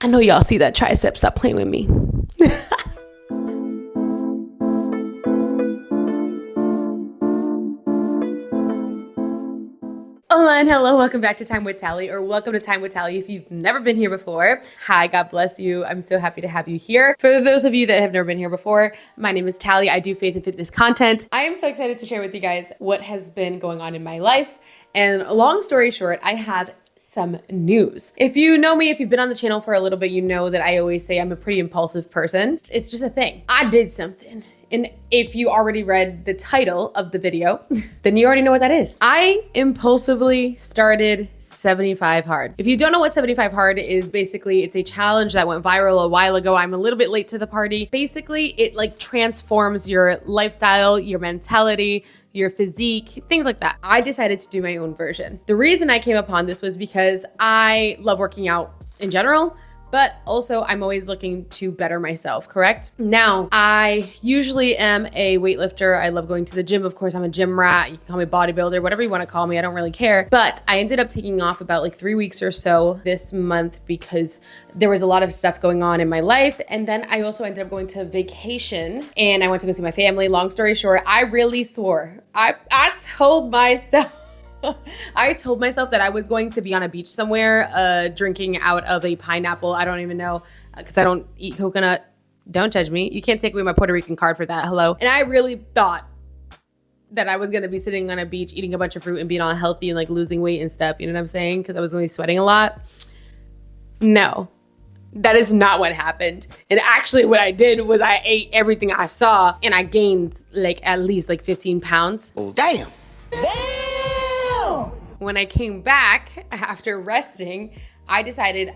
I know y'all see that tricep. Stop playing with me. Hola and hello, welcome back to Timewithtali, or welcome to Timewithtali if you've never been here before. Hi, God bless you. I'm so happy to have you here. For those of you that have never been here before, my name is Tali. I do faith and fitness content. I am so excited to share with you guys what has been going on in my life. And long story short, I have some news. If you know me, if you've been on the channel for a little bit, you know that I always say I'm a pretty impulsive person. It's just a thing. I did something. And if you already read the title of the video, then you already know what that is. I impulsively started 75 Hard. If you don't know what 75 Hard is, basically it's a challenge that went viral a while ago. I'm a little bit late to the party. Basically, it like transforms your lifestyle, your mentality, your physique, things like that. I decided to do my own version. The reason I came upon this was because I love working out in general, but also I'm always looking to better myself, correct? Now, I usually am a weightlifter. I love going to the gym. Of course, I'm a gym rat. You can call me bodybuilder, whatever you want to call me. I don't really care. But I ended up taking off about like 3 weeks or so this month because there was a lot of stuff going on in my life. And then I also ended up going to vacation and I went to go see my family. Long story short, I really swore. I told myself that I was going to be on a beach somewhere, drinking out of a pineapple. I don't even know, because I don't eat coconut. Don't judge me. You can't take away my Puerto Rican card for that. Hello. And I really thought that I was going to be sitting on a beach, eating a bunch of fruit and being all healthy and like losing weight and stuff. You know what I'm saying? Because I was only sweating a lot. No, that is not what happened. And actually what I did was I ate everything I saw and I gained like at least like 15 pounds. Oh, damn. When I came back after resting, I decided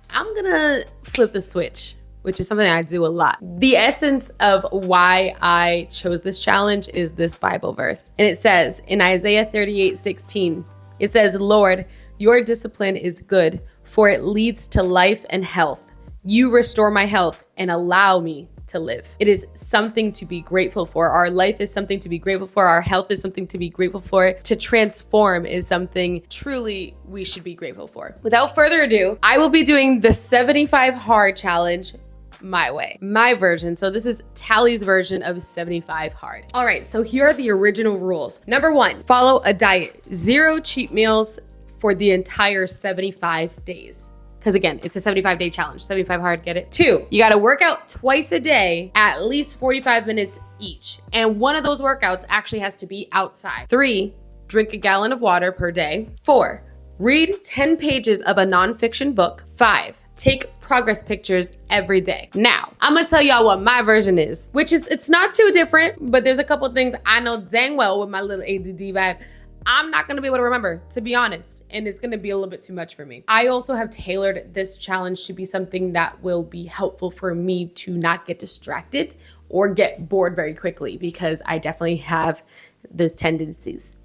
I'm gonna flip the switch, which is something I do a lot. The essence of why I chose this challenge is this Bible verse. And it says in Isaiah 38:16, it says, "Lord, your discipline is good, for it leads to life and health. You restore my health and allow me to live." It is something to be grateful for. Our life is something to be grateful for. Our health is something to be grateful for. To transform is something truly we should be grateful for. Without further ado, I will be doing the 75 Hard challenge my way, my version. So this is Tali's version of 75 Hard. All right, so here are the original rules. Number 1, follow a diet. 0 cheat meals for the entire 75 days. Because again, it's a 75-day challenge. 75 Hard, get it? 2, you gotta work out twice a day, at least 45 minutes each. And one of those workouts actually has to be outside. 3, drink a gallon of water per day. 4, read 10 pages of a nonfiction book. 5, take progress pictures every day. Now, I'm gonna tell y'all what my version is, which is, it's not too different, but there's a couple of things I know dang well with my little ADD vibe I'm not gonna be able to remember, to be honest, and it's gonna be a little bit too much for me. I also have tailored this challenge to be something that will be helpful for me to not get distracted or get bored very quickly, because I definitely have those tendencies.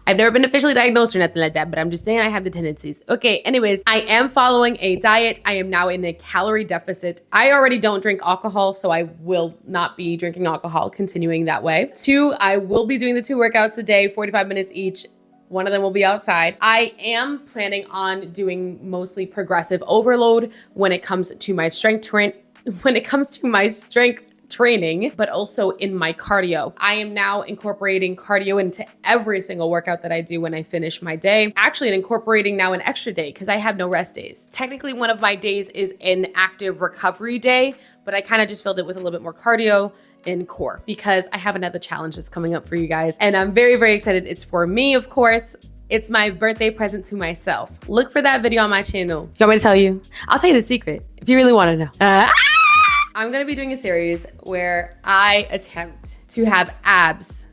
I've never been officially diagnosed or nothing like that, but I'm just saying I have the tendencies. Okay, anyways, I am following a diet. I am now in a calorie deficit. I already don't drink alcohol, so I will not be drinking alcohol, continuing that way. 2, I will be doing the 2 workouts a day, 45 minutes each. One of them will be outside. I am planning on doing mostly progressive overload when it comes to my strength training, but also in my cardio. I am now incorporating cardio into every single workout that I do when I finish my day. Actually, incorporating now an extra day because I have no rest days. Technically, one of my days is an active recovery day, but I kind of just filled it with a little bit more cardio and core because I have another challenge that's coming up for you guys. And I'm very, very excited. It's for me, of course. It's my birthday present to myself. Look for that video on my channel. You want me to tell you? I'll tell you the secret if you really want to know. I'm gonna be doing a series where I attempt to have abs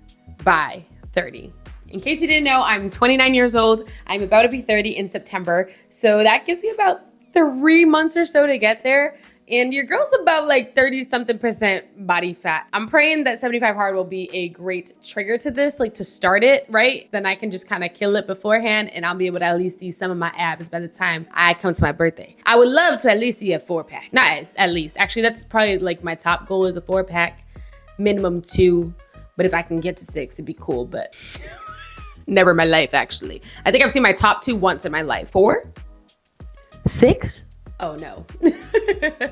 by 30. In case you didn't know, I'm 29 years old. I'm about to be 30 in September. So that gives me about 3 months or so to get there. And your girl's about like 30-something% body fat. I'm praying that 75 Hard will be a great trigger to this, like to start it, right? Then I can just kind of kill it beforehand and I'll be able to at least see some of my abs by the time I come to my birthday. I would love to at least see a 4-pack. Not at least. Actually, that's probably like my top goal is a 4-pack, minimum 2. But if I can get to 6, it'd be cool, but never in my life, actually. I think I've seen my top 2 once in my life. 4? 6? Oh no.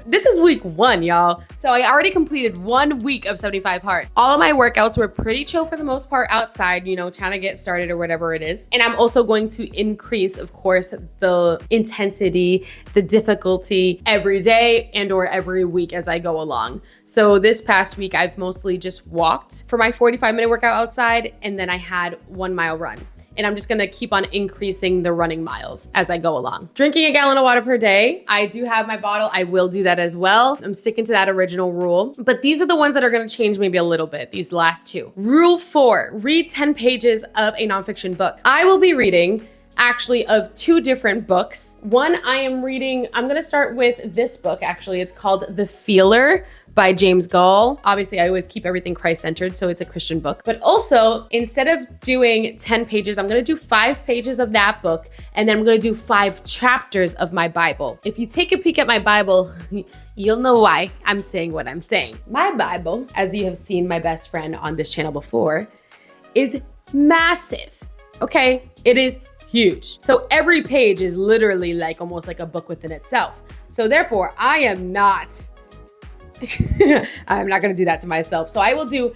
This is week 1, y'all. So I already completed 1 week of 75 hard. All of my workouts were pretty chill for the most part outside, you know, trying to get started or whatever it is. And I'm also going to increase, of course, the intensity, the difficulty every day and or every week as I go along. So this past week, I've mostly just walked for my 45-minute workout outside, and then I had 1 mile run. And I'm just gonna keep on increasing the running miles as I go along. Drinking a gallon of water per day. I do have my bottle. I will do that as well. I'm sticking to that original rule. But these are the ones that are gonna change maybe a little bit, these last 2. Rule 4, read 10 pages of a nonfiction book. I will be reading actually of 2 different books. One I'm gonna start with this book actually. It's called The Feeler by James Gall. Obviously, I always keep everything Christ-centered, so it's a Christian book. But also, instead of doing 10 pages, I'm gonna do 5 pages of that book, and then I'm gonna do 5 chapters of my Bible. If you take a peek at my Bible, you'll know why I'm saying what I'm saying. My Bible, as you have seen my best friend on this channel before, is massive, okay? It is huge. So every page is literally like almost like a book within itself. So therefore, I'm not gonna do that to myself. So I will do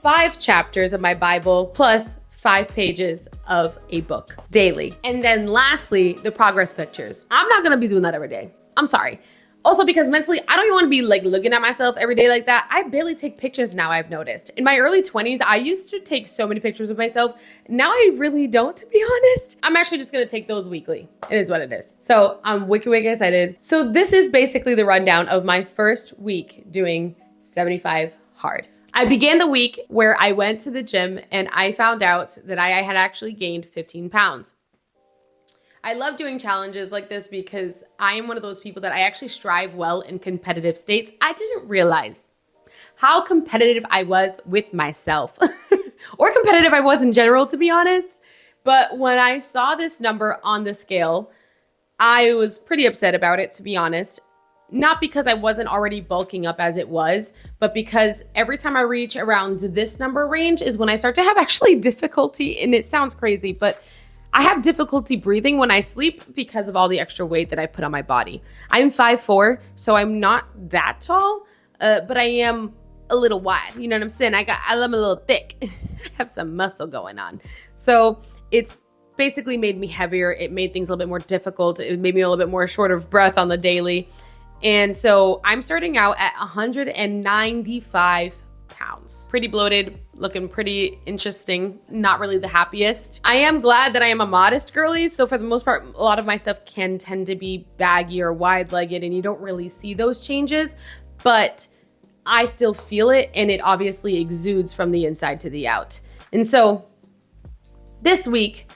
5 chapters of my Bible plus 5 pages of a book daily. And then lastly, the progress pictures. I'm not gonna be doing that every day. I'm sorry. Also because mentally, I don't even wanna be like looking at myself every day like that. I barely take pictures now, I've noticed. In my early 20s, I used to take so many pictures of myself. Now I really don't, to be honest. I'm actually just gonna take those weekly. It is what it is. So I'm wicked excited. So this is basically the rundown of my first week doing 75 hard. I began the week where I went to the gym and I found out that I had actually gained 15 pounds. I love doing challenges like this because I am one of those people that I actually strive well in competitive states. I didn't realize how competitive I was with myself or competitive I was in general, to be honest. But when I saw this number on the scale, I was pretty upset about it, to be honest. Not because I wasn't already bulking up as it was, but because every time I reach around this number range is when I start to have actually difficulty. And it sounds crazy, but I have difficulty breathing when I sleep because of all the extra weight that I put on my body. I'm 5'4", so I'm not that tall, but I am a little wide. You know what I'm saying? I'm a little thick. I have some muscle going on. So it's basically made me heavier. It made things a little bit more difficult. It made me a little bit more short of breath on the daily. And so I'm starting out at 195 pounds. Pretty bloated, looking pretty interesting, not really the happiest. I am glad that I am a modest girly, so for the most part, a lot of my stuff can tend to be baggy or wide-legged and you don't really see those changes, but I still feel it and it obviously exudes from the inside to the out. And so this week,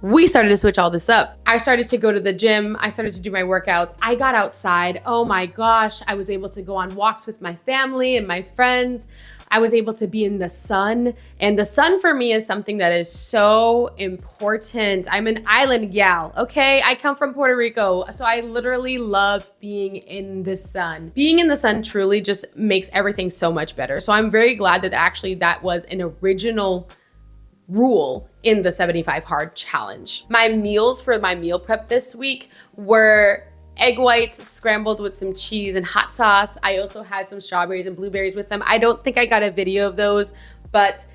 we started to switch all this up. I started to go to the gym. I started to do my workouts. I got outside. Oh my gosh. I was able to go on walks with my family and my friends. I was able to be in the sun. And the sun for me is something that is so important. I'm an island gal, okay? I come from Puerto Rico, so I literally love being in the sun. Being in the sun truly just makes everything so much better. So I'm very glad that actually that was an original rule in the 75 hard challenge. My meals for my meal prep this week were egg whites scrambled with some cheese and hot sauce. I also had some strawberries and blueberries with them. I don't think I got a video of those, but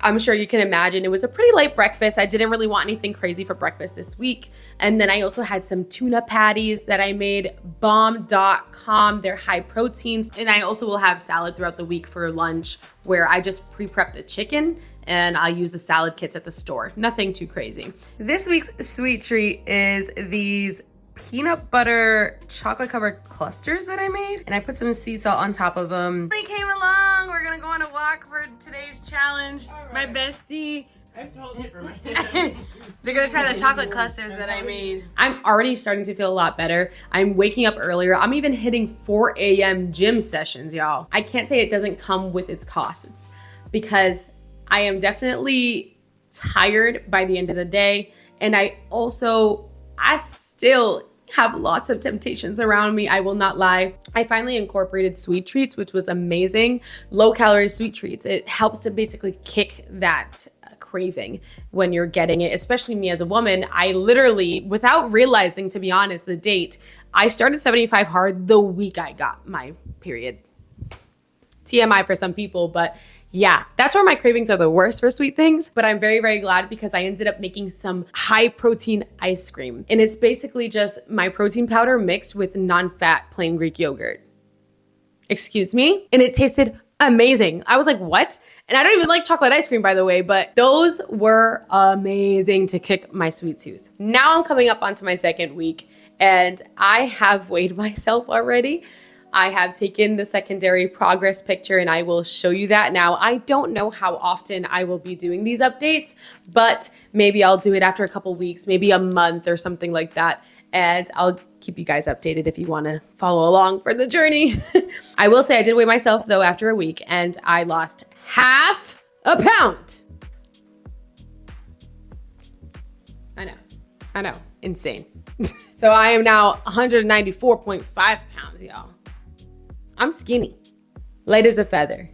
I'm sure you can imagine it was a pretty light breakfast. I didn't really want anything crazy for breakfast this week. And then I also had some tuna patties that I made, bomb.com. They're high proteins. And I also will have salad throughout the week for lunch where I just pre-prep the chicken and I'll use the salad kits at the store. Nothing too crazy. This week's sweet treat is these peanut butter chocolate covered clusters that I made. And I put some sea salt on top of them. They came along. We're gonna go on a walk for today's challenge. Right. My bestie. I told you for my They're gonna try the chocolate clusters that I made. I'm already starting to feel a lot better. I'm waking up earlier. I'm even hitting 4 a.m. gym sessions, y'all. I can't say it doesn't come with its costs because I am definitely tired by the end of the day. And I still have lots of temptations around me. I will not lie. I finally incorporated sweet treats, which was amazing. Low calorie sweet treats. It helps to basically kick that craving when you're getting it, especially me as a woman. I literally, without realizing, to be honest, the date, I started 75 hard the week I got my period. TMI for some people, but yeah, that's where my cravings are the worst for sweet things. But I'm very, very glad because I ended up making some high protein ice cream. And it's basically just my protein powder mixed with non-fat plain Greek yogurt. Excuse me? And it tasted amazing. I was like, what? And I don't even like chocolate ice cream, by the way, but those were amazing to kick my sweet tooth. Now I'm coming up onto my second week and I have weighed myself already. I have taken the secondary progress picture and I will show you that. Now, I don't know how often I will be doing these updates, but maybe I'll do it after a couple weeks, maybe a month or something like that. And I'll keep you guys updated if you want to follow along for the journey. I will say I did weigh myself though after a week and I lost half a pound. I know, insane. So I am now 194.5 pounds, y'all. I'm skinny, light as a feather.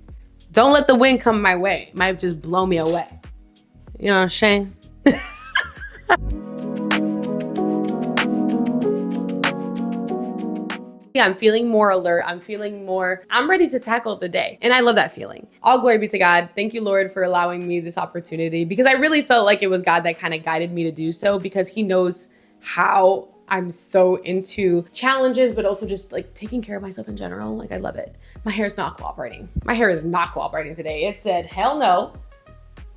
Don't let the wind come my way. It might just blow me away. You know what I'm saying? Yeah, I'm feeling more alert. I'm ready to tackle the day. And I love that feeling. All glory be to God. Thank you, Lord, for allowing me this opportunity because I really felt like it was God that kind of guided me to do so because he knows how I'm so into challenges, but also just like taking care of myself in general. Like I love it. My hair is not cooperating. My hair is not cooperating today. It said, hell no.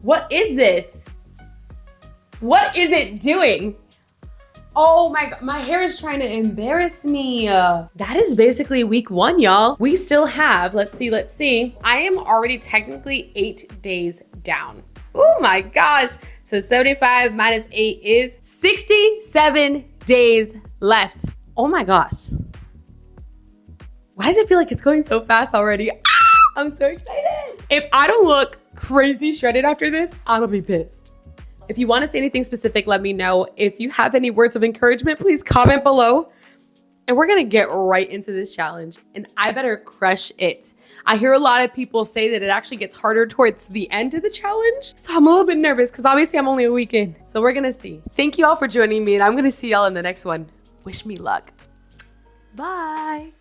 What is this? What is it doing? Oh my God, my hair is trying to embarrass me. That is basically week 1, y'all. We still have, let's see. I am already technically 8 days down. Oh my gosh. So 75 minus 8 is 67 days left. Oh my gosh. Why does it feel like it's going so fast already? Ah, I'm so excited. If I don't look crazy shredded after this, I'm gonna be pissed. If you want to say anything specific, let me know. If you have any words of encouragement, please comment below. And we're gonna get right into this challenge and I better crush it. I hear a lot of people say that it actually gets harder towards the end of the challenge. So I'm a little bit nervous because obviously I'm only a week in. So we're gonna see. Thank you all for joining me and I'm gonna see y'all in the next one. Wish me luck. Bye.